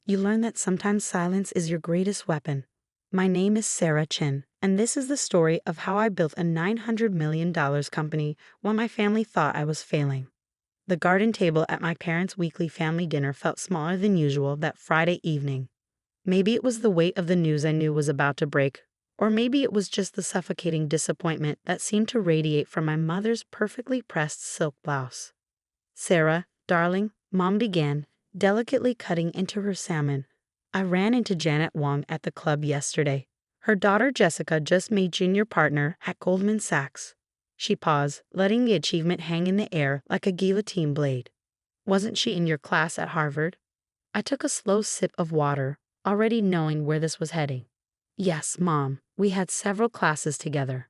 you learn that sometimes silence is your greatest weapon. My name is Sarah Chin, and this is the story of how I built a $900 million company when my family thought I was failing. The garden table at my parents' weekly family dinner felt smaller than usual that Friday evening. Maybe it was the weight of the news I knew was about to break, or maybe it was just the suffocating disappointment that seemed to radiate from my mother's perfectly pressed silk blouse. "Sarah, darling," Mom began, delicately cutting into her salmon. "I ran into Janet Wong at the club yesterday. Her daughter Jessica just made junior partner at Goldman Sachs." She paused, letting the achievement hang in the air like a guillotine blade. "Wasn't she in your class at Harvard?" I took a slow sip of water, already knowing where this was heading. "Yes, Mom, we had several classes together."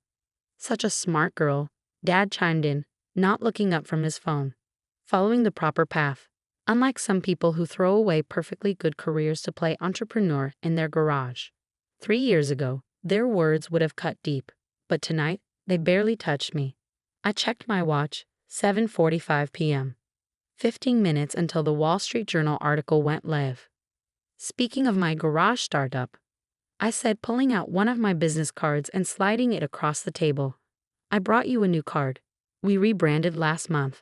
"Such a smart girl," Dad chimed in, not looking up from his phone. "Following the proper path. Unlike some people who throw away perfectly good careers to play entrepreneur in their garage. 3 years ago, their words would have cut deep, but tonight, they barely touched me." I checked my watch, 7:45 p.m. 15 minutes until the Wall Street Journal article went live. "Speaking of my garage startup," I said, pulling out one of my business cards and sliding it across the table. "I brought you a new card. We rebranded last month."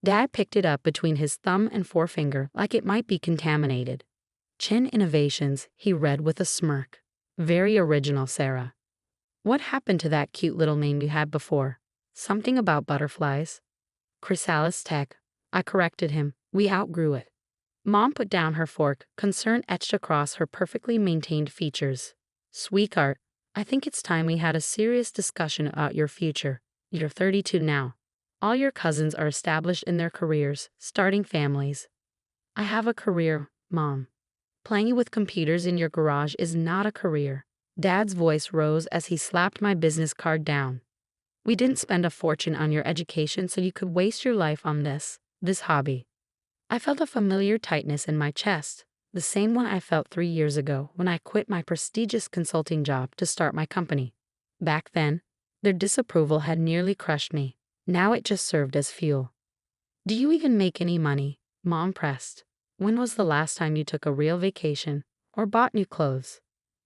Dad picked it up between his thumb and forefinger like it might be contaminated. "Chin Innovations," he read with a smirk. "Very original, Sarah. What happened to that cute little name you had before? Something about butterflies?" "Chrysalis Tech," I corrected him. "We outgrew it." Mom put down her fork, concern etched across her perfectly maintained features. "Sweetheart, I think it's time we had a serious discussion about your future. You're 32 now. All your cousins are established in their careers, starting families. I have a career, Mom. Playing with computers in your garage is not a career." Dad's voice rose as he slapped my business card down. "We didn't spend a fortune on your education so you could waste your life on this hobby." I felt a familiar tightness in my chest, the same one I felt 3 years ago when I quit my prestigious consulting job to start my company. Back then, their disapproval had nearly crushed me. Now it just served as fuel. "Do you even make any money?" Mom pressed. "When was the last time you took a real vacation or bought new clothes?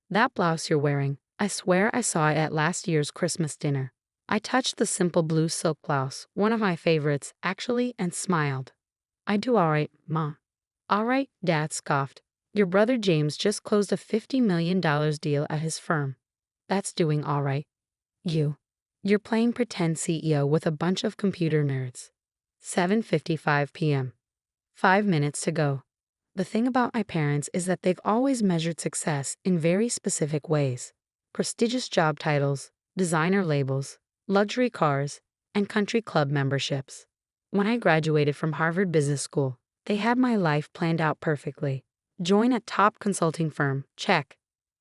That blouse you're wearing, I swear I saw it at last year's Christmas dinner." I touched the simple blue silk blouse, one of my favorites, actually, and smiled. "I do all right, Ma." "All right," Dad scoffed. "Your brother James just closed a $50 million deal at his firm. That's doing all right. You're playing pretend CEO with a bunch of computer nerds." 7:55 p.m. 5 minutes to go. The thing about my parents is that they've always measured success in very specific ways. Prestigious job titles, designer labels, luxury cars, and country club memberships. When I graduated from Harvard Business School, they had my life planned out perfectly. Join a top consulting firm, check.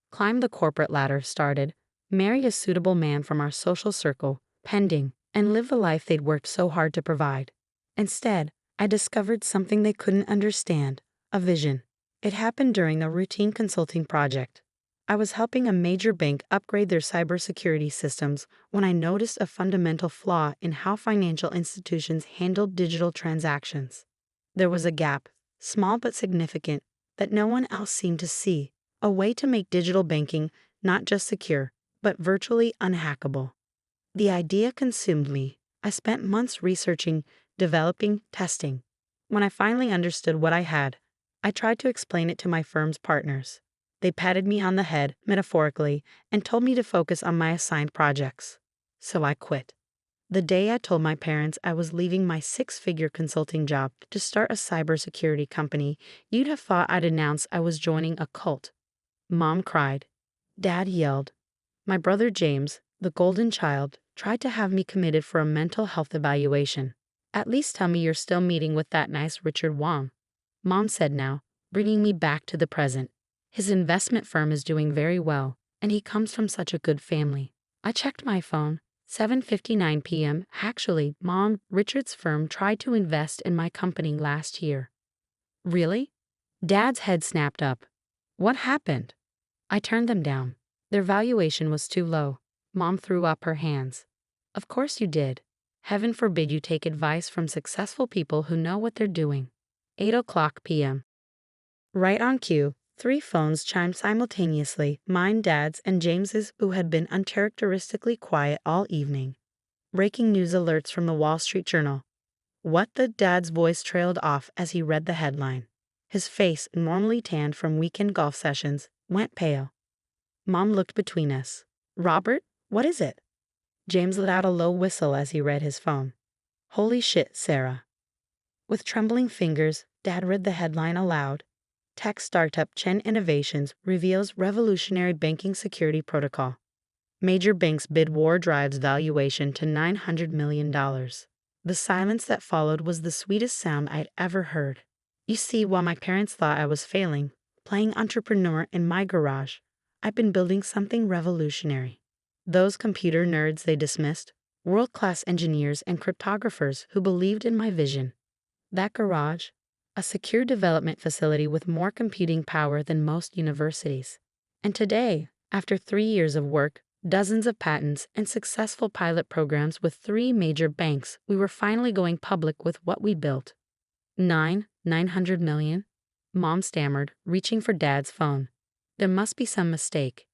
Climb the corporate ladder, started. Marry a suitable man from our social circle, pending, and live the life they'd worked so hard to provide. Instead, I discovered something they couldn't understand, a vision. It happened during a routine consulting project. I was helping a major bank upgrade their cybersecurity systems when I noticed a fundamental flaw in how financial institutions handled digital transactions. There was a gap, small but significant, that no one else seemed to see, a way to make digital banking not just secure, but virtually unhackable. The idea consumed me. I spent months researching, developing, testing. When I finally understood what I had, I tried to explain it to my firm's partners. They patted me on the head, metaphorically, and told me to focus on my assigned projects. So I quit. The day I told my parents I was leaving my six-figure consulting job to start a cybersecurity company, you'd have thought I'd announced I was joining a cult. Mom cried. Dad yelled. My brother James, the golden child, tried to have me committed for a mental health evaluation. "At least tell me you're still meeting with that nice Richard Wong," Mom said now, bringing me back to the present. "His investment firm is doing very well, and he comes from such a good family." I checked my phone. 7:59 p.m. Actually, Mom, Richard's firm tried to invest in my company last year. Really? Dad's head snapped up. What happened? I turned them down. Their valuation was too low. Mom threw up her hands. Of course you did. Heaven forbid you take advice from successful people who know what they're doing. 8 o'clock p.m. Right on cue, Three phones chimed simultaneously, mine, Dad's, and James's, who had been uncharacteristically quiet all evening. Breaking news alerts from the Wall Street Journal. What the Dad's voice trailed off as he read the headline. His face, normally tanned from weekend golf sessions, went pale. Mom looked between us. Robert, what is it? James let out a low whistle as he read his phone. Holy shit, Sarah. With trembling fingers, Dad read the headline aloud. Tech startup Chen Innovations reveals revolutionary banking security protocol. Major banks bid war drives valuation to $900 million. The silence that followed was the sweetest sound I'd ever heard. You see, while my parents thought I was failing, playing entrepreneur in my garage, I've been building something revolutionary. Those computer nerds they dismissed, world-class engineers and cryptographers who believed in my vision. That garage, a secure development facility with more computing power than most universities. And today, after 3 years of work, dozens of patents, and successful pilot programs with 3 major banks, we were finally going public with what we built. 900 million? Mom stammered, reaching for Dad's phone. There must be some mistake.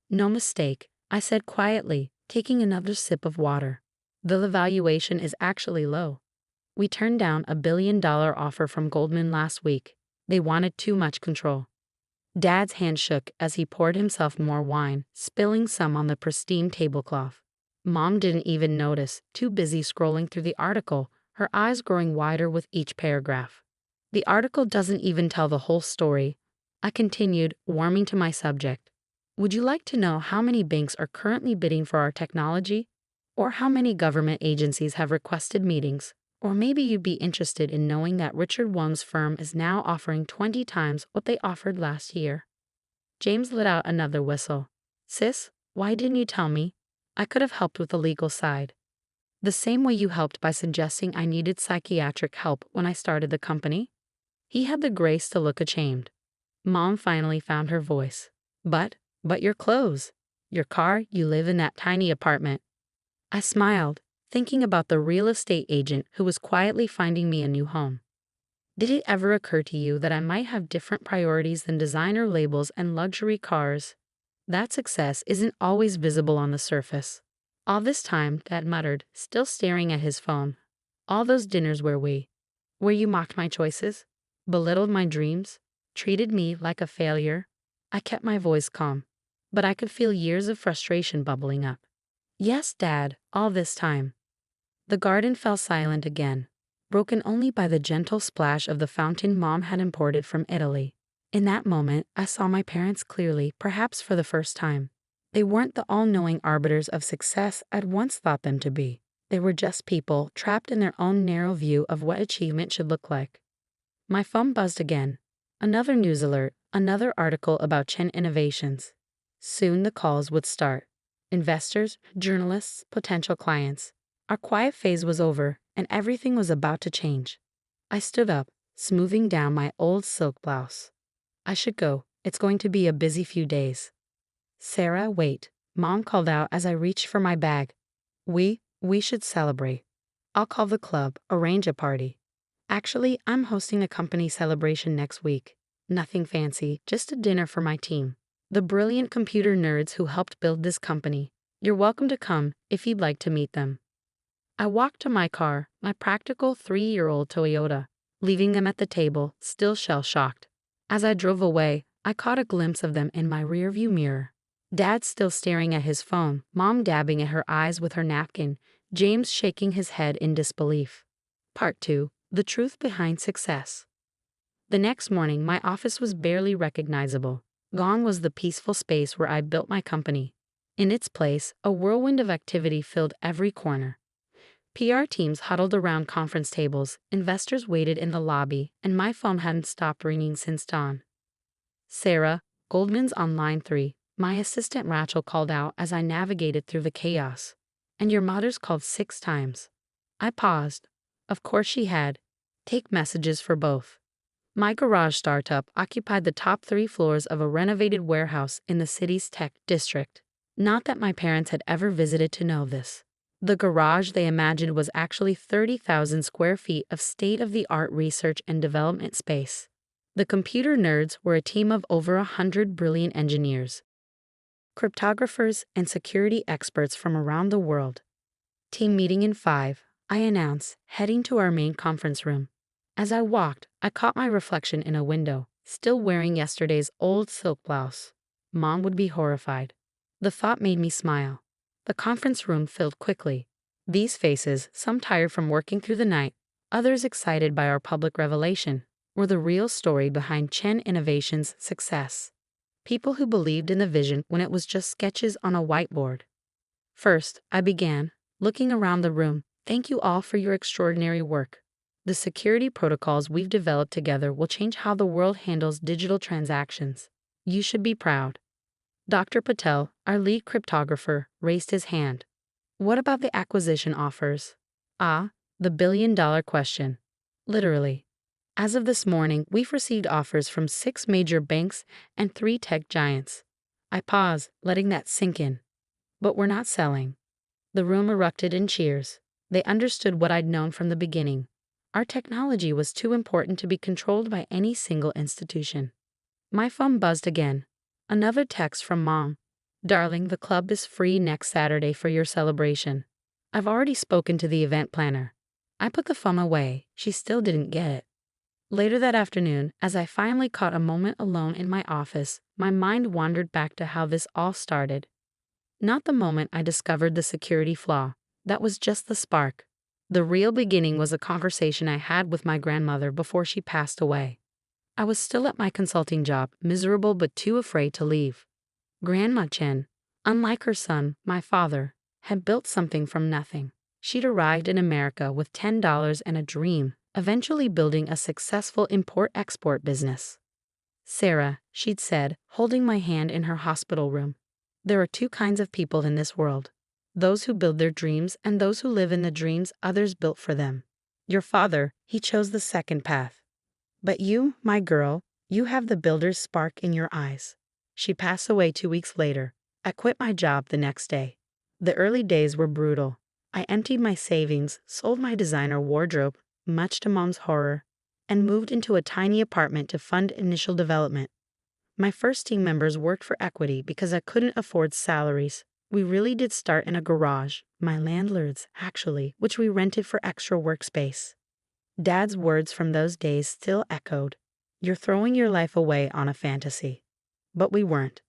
No mistake, I said quietly, taking another sip of water. The valuation is actually low. We turned down a $1 billion offer from Goldman last week. They wanted too much control. Dad's hand shook as he poured himself more wine, spilling some on the pristine tablecloth. Mom didn't even notice, too busy scrolling through the article, her eyes growing wider with each paragraph. The article doesn't even tell the whole story. I continued, warming to my subject. Would you like to know how many banks are currently bidding for our technology? Or how many government agencies have requested meetings? Or maybe you'd be interested in knowing that Richard Wong's firm is now offering 20 times what they offered last year. James let out another whistle. Sis, why didn't you tell me? I could have helped with the legal side. The same way you helped by suggesting I needed psychiatric help when I started the company. He had the grace to look ashamed. Mom finally found her voice. But your clothes, your car, you live in that tiny apartment. I smiled, thinking about the real estate agent who was quietly finding me a new home. Did it ever occur to you that I might have different priorities than designer labels and luxury cars? That success isn't always visible on the surface. All this time, Dad muttered, still staring at his phone. All those dinners where you mocked my choices, belittled my dreams, treated me like a failure. I kept my voice calm, but I could feel years of frustration bubbling up. Yes, Dad, all this time. The garden fell silent again, broken only by the gentle splash of the fountain Mom had imported from Italy. In that moment, I saw my parents clearly, perhaps for the first time. They weren't the all-knowing arbiters of success I'd once thought them to be. They were just people trapped in their own narrow view of what achievement should look like. My phone buzzed again. Another news alert, another article about Chen Innovations. Soon the calls would start. Investors, journalists, potential clients. Our quiet phase was over, and everything was about to change. I stood up, smoothing down my old silk blouse. I should go. It's going to be a busy few days. Sarah, wait, Mom called out as I reached for my bag. We should celebrate. I'll call the club, arrange a party. Actually, I'm hosting a company celebration next week. Nothing fancy, just a dinner for my team. The brilliant computer nerds who helped build this company. You're welcome to come if you'd like to meet them. I walked to my car, my practical 3-year-old Toyota, leaving them at the table, still shell-shocked. As I drove away, I caught a glimpse of them in my rearview mirror. Dad still staring at his phone, Mom dabbing at her eyes with her napkin, James shaking his head in disbelief. Part 2. The Truth Behind Success. The next morning, my office was barely recognizable. Gone was the peaceful space where I built my company. In its place, a whirlwind of activity filled every corner. PR teams huddled around conference tables, investors waited in the lobby, and my phone hadn't stopped ringing since dawn. Sarah, Goldman's on line 3, my assistant Rachel called out as I navigated through the chaos. And your mother's called 6 times. I paused. Of course she had. Take messages for both. My garage startup occupied the top 3 floors of a renovated warehouse in the city's tech district. Not that my parents had ever visited to know this. The garage they imagined was actually 30,000 square feet of state-of-the-art research and development space. The computer nerds were a team of over 100 brilliant engineers, cryptographers, and security experts from around the world. Team meeting in 5, I announced, heading to our main conference room. As I walked, I caught my reflection in a window, still wearing yesterday's old silk blouse. Mom would be horrified. The thought made me smile. The conference room filled quickly. These faces, some tired from working through the night, others excited by our public revelation, were the real story behind Chen Innovation's success. People who believed in the vision when it was just sketches on a whiteboard. First, I began, looking around the room. Thank you all for your extraordinary work. The security protocols we've developed together will change how the world handles digital transactions. You should be proud. Dr. Patel, our lead cryptographer, raised his hand. What about the acquisition offers? Ah, the billion-dollar question. Literally. As of this morning, we've received offers from 6 major banks and 3 tech giants. I paused, letting that sink in. But we're not selling. The room erupted in cheers. They understood what I'd known from the beginning. Our technology was too important to be controlled by any single institution. My phone buzzed again. Another text from Mom. Darling, the club is free next Saturday for your celebration. I've already spoken to the event planner. I put the phone away. She still didn't get it. Later that afternoon, as I finally caught a moment alone in my office, my mind wandered back to how this all started. Not the moment I discovered the security flaw. That was just the spark. The real beginning was a conversation I had with my grandmother before she passed away. I was still at my consulting job, miserable but too afraid to leave. Grandma Chen, unlike her son, my father, had built something from nothing. She'd arrived in America with $10 and a dream, eventually building a successful import-export business. Sarah, she'd said, holding my hand in her hospital room. There are 2 kinds of people in this world. Those who build their dreams and those who live in the dreams others built for them. Your father, he chose the second path. But you, my girl, you have the builder's spark in your eyes. She passed away 2 weeks later. I quit my job the next day. The early days were brutal. I emptied my savings, sold my designer wardrobe, much to Mom's horror, and moved into a tiny apartment to fund initial development. My first team members worked for equity because I couldn't afford salaries. We really did start in a garage, my landlord's, actually, which we rented for extra workspace. Dad's words from those days still echoed. You're throwing your life away on a fantasy. But we weren't.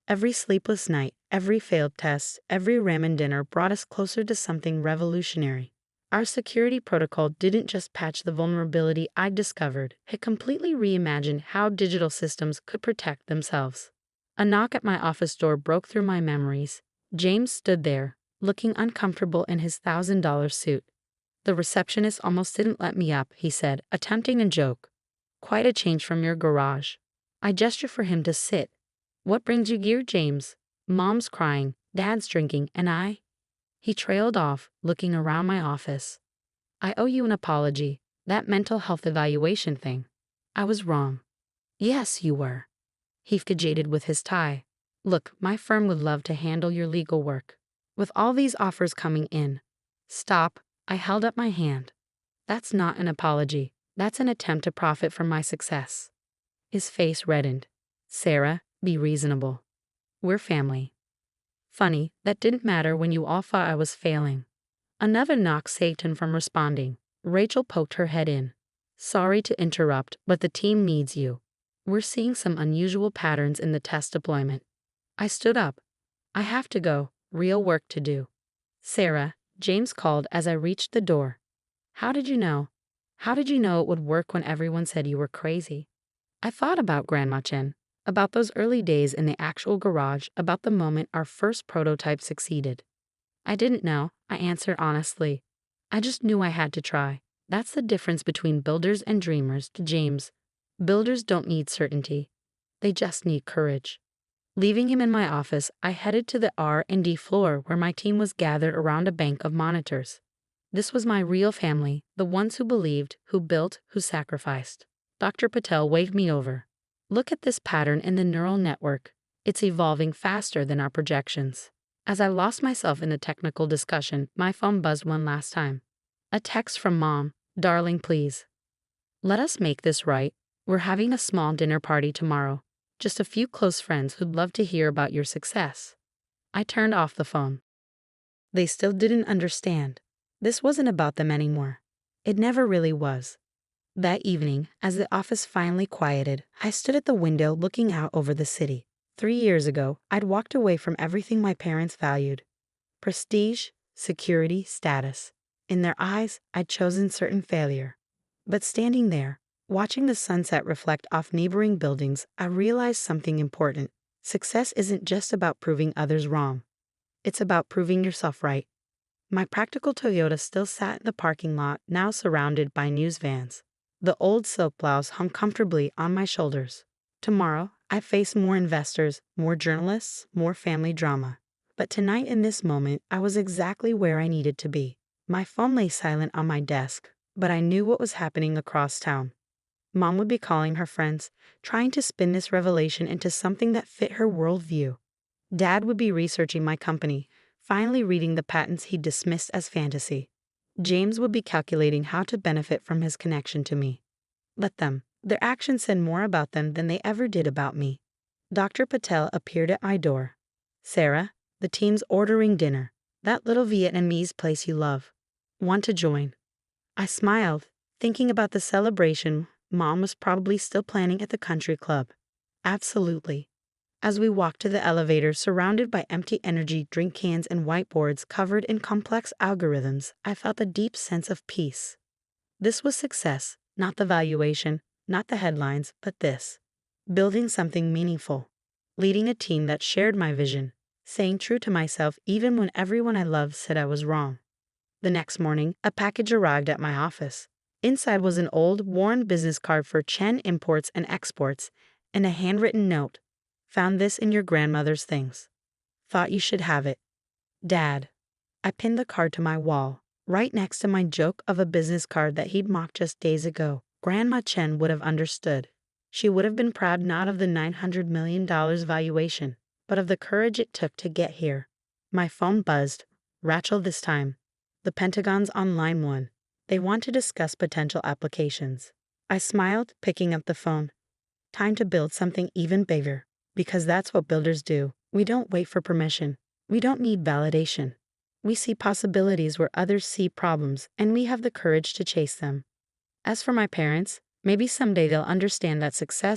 Every sleepless night, every failed test, every ramen dinner brought us closer to something revolutionary. Our security protocol didn't just patch the vulnerability I'd discovered, it completely reimagined how digital systems could protect themselves. A knock at my office door broke through my memories. James stood there, looking uncomfortable in his $1,000 suit. The receptionist almost didn't let me up, he said, attempting a joke. Quite a change from your garage. I gestured for him to sit. What brings you here, James? Mom's crying, Dad's drinking, and I? He trailed off, looking around my office. I owe you an apology. That mental health evaluation thing. I was wrong. Yes, you were. He fidgeted with his tie. Look, my firm would love to handle your legal work. With all these offers coming in. Stop. I held up my hand. That's not an apology. That's an attempt to profit from my success. His face reddened. Sarah, be reasonable. We're family. Funny, that didn't matter when you all thought I was failing. Another knock saved him from responding. Rachel poked her head in. Sorry to interrupt, but the team needs you. We're seeing some unusual patterns in the test deployment. I stood up. I have to go. Real work to do. Sarah, James called as I reached the door. How did you know? How did you know it would work when everyone said you were crazy? I thought about Grandma Chen, about those early days in the actual garage, about the moment our first prototype succeeded. I didn't know, I answered honestly. I just knew I had to try. That's the difference between builders and dreamers, to James. Builders don't need certainty. They just need courage. Leaving him in my office, I headed to the R&D floor where my team was gathered around a bank of monitors. This was my real family, the ones who believed, who built, who sacrificed. Dr. Patel waved me over. Look at this pattern in the neural network. It's evolving faster than our projections. As I lost myself in the technical discussion, my phone buzzed one last time. A text from Mom. Darling, please. Let us make this right. We're having a small dinner party tomorrow. Just a few close friends who'd love to hear about your success. I turned off the phone. They still didn't understand. This wasn't about them anymore. It never really was. That evening, as the office finally quieted, I stood at the window looking out over the city. 3 years ago, I'd walked away from everything my parents valued: prestige, security, status. In their eyes, I'd chosen certain failure. But standing there, watching the sunset reflect off neighboring buildings, I realized something important. Success isn't just about proving others wrong. It's about proving yourself right. My practical Toyota still sat in the parking lot, now surrounded by news vans. The old silk blouse hung comfortably on my shoulders. Tomorrow, I face more investors, more journalists, more family drama. But tonight, in this moment, I was exactly where I needed to be. My phone lay silent on my desk, but I knew what was happening across town. Mom would be calling her friends, trying to spin this revelation into something that fit her worldview. Dad would be researching my company, finally reading the patents he dismissed as fantasy. James would be calculating how to benefit from his connection to me. Let them. Their actions said more about them than they ever did about me. Dr. Patel appeared at my door. "Sarah, the team's ordering dinner. That little Vietnamese place you love. Want to join?" I smiled, thinking about the celebration Mom was probably still planning at the country club. Absolutely. As we walked to the elevator surrounded by empty energy drink cans and whiteboards covered in complex algorithms, I felt a deep sense of peace. This was success, not the valuation, not the headlines, but this. Building something meaningful. Leading a team that shared my vision. Staying true to myself even when everyone I loved said I was wrong. The next morning, a package arrived at my office. Inside was an old, worn business card for Chen Imports and Exports, and a handwritten note. "Found this in your grandmother's things. Thought you should have it. Dad." I pinned the card to my wall, right next to my joke of a business card that he'd mocked just days ago. Grandma Chen would have understood. She would have been proud not of the $900 million valuation, but of the courage it took to get here. My phone buzzed. Rachel this time. The Pentagon's on line 1. They want to discuss potential applications. I smiled, picking up the phone. Time to build something even bigger. Because that's what builders do. We don't wait for permission. We don't need validation. We see possibilities where others see problems, and we have the courage to chase them. As for my parents, maybe someday they'll understand that success